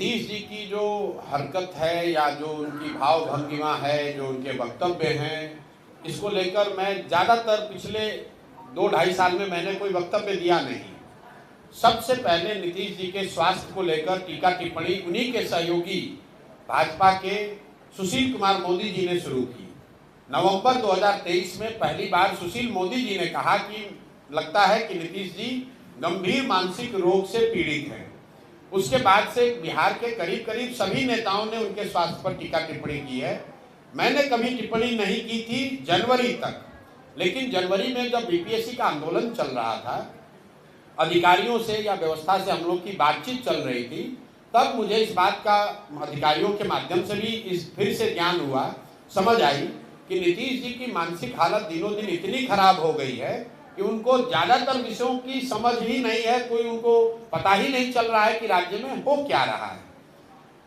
नीतीश जी की जो हरकत है या जो उनकी भाव भंगिमा है, जो उनके वक्तव्य हैं, इसको लेकर मैं ज़्यादातर पिछले 2-2.5 साल में मैंने कोई वक्तव्य दिया नहीं। सबसे पहले नीतीश जी के स्वास्थ्य को लेकर टीका टिप्पणी उन्हीं के सहयोगी भाजपा के सुशील कुमार मोदी जी ने शुरू की। नवंबर 2023 में पहली बार सुशील मोदी जी ने कहा कि लगता है कि नीतीश जी गंभीर मानसिक रोग से पीड़ित हैं। उसके बाद से बिहार के करीब करीब सभी नेताओं ने उनके स्वास्थ्य पर टीका टिप्पणी की है। मैंने कभी टिप्पणी नहीं की थी जनवरी तक, लेकिन जनवरी में जब बीपीएससी का आंदोलन चल रहा था, अधिकारियों से या व्यवस्था से हम लोग की बातचीत चल रही थी, तब मुझे इस बात का अधिकारियों के माध्यम से भी इस फिर से ज्ञान हुआ, समझ आई कि नीतीश जी की मानसिक हालत दिनों दिन इतनी खराब हो गई है कि उनको ज़्यादातर विषयों की समझ ही नहीं है, कोई उनको पता ही नहीं चल रहा है कि राज्य में हो क्या रहा है।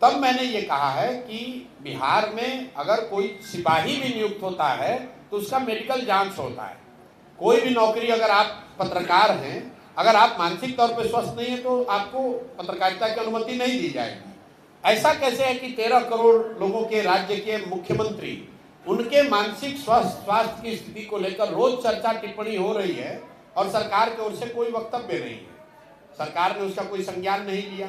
तब मैंने ये कहा है कि बिहार में अगर कोई सिपाही भी नियुक्त होता है तो उसका मेडिकल जांच होता है। कोई भी नौकरी, अगर आप पत्रकार हैं, अगर आप मानसिक तौर पर स्वस्थ नहीं है तो आपको पत्रकारिता की अनुमति नहीं दी जाएगी। ऐसा कैसे है कि 13 करोड़ लोगों के राज्य के मुख्यमंत्री, उनके मानसिक स्वास्थ्य की स्थिति को लेकर रोज चर्चा टिप्पणी हो रही है और सरकार की ओर से कोई वक्तव्य नहीं है, सरकार ने उसका कोई संज्ञान नहीं लिया।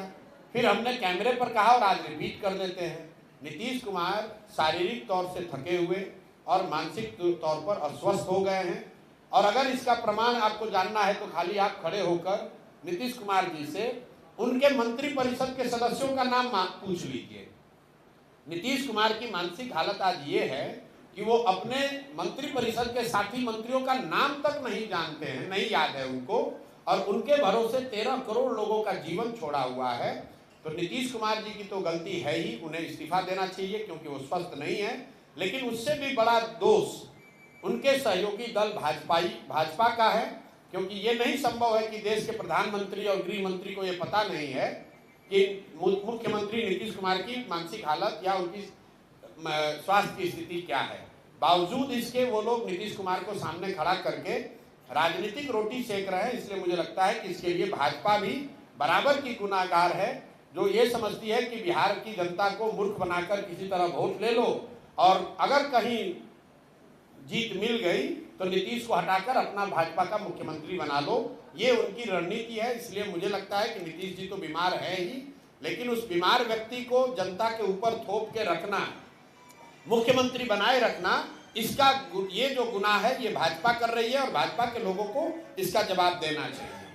फिर हमने कैमरे पर कहा और आज रिपीट कर देते हैं, नीतीश कुमार शारीरिक तौर से थके हुए और मानसिक तौर पर अस्वस्थ हो गए हैं। और अगर इसका प्रमाण आपको जानना है तो खाली आप खड़े होकर नीतीश कुमार जी से उनके मंत्रिपरिषद के सदस्यों का नाम पूछ लीजिए। नीतीश कुमार की मानसिक हालत आज ये है कि वो अपने मंत्रिपरिषद के साथी मंत्रियों का नाम तक नहीं जानते हैं, नहीं याद है उनको, और उनके भरोसे 13 करोड़ लोगों का जीवन छोड़ा हुआ है। तो नीतीश कुमार जी की तो गलती है ही, उन्हें इस्तीफा देना चाहिए क्योंकि वो स्वस्थ नहीं है। लेकिन उससे भी बड़ा दोष उनके सहयोगी दल भाजपा का है, क्योंकि ये नहीं संभव है कि देश के प्रधानमंत्री और गृह मंत्री को ये पता नहीं है कि मुख्यमंत्री नीतीश कुमार की मानसिक हालत या उनकी स्वास्थ्य की स्थिति क्या है। बावजूद इसके वो लोग नीतीश कुमार को सामने खड़ा करके राजनीतिक रोटी सेक रहे हैं। इसलिए मुझे लगता है कि इसके लिए भाजपा भी बराबर की गुनाहगार है, जो ये समझती है कि बिहार की जनता को मूर्ख बनाकर किसी तरह वोट ले लो और अगर कहीं जीत मिल गई तो नीतीश को हटाकर अपना भाजपा का मुख्यमंत्री बना लो। ये उनकी रणनीति है। इसलिए मुझे लगता है कि नीतीश जी तो बीमार है ही, लेकिन उस बीमार व्यक्ति को जनता के ऊपर थोप के रखना, मुख्यमंत्री बनाए रखना, इसका ये जो गुनाह है ये भाजपा कर रही है और भाजपा के लोगों को इसका जवाब देना चाहिए।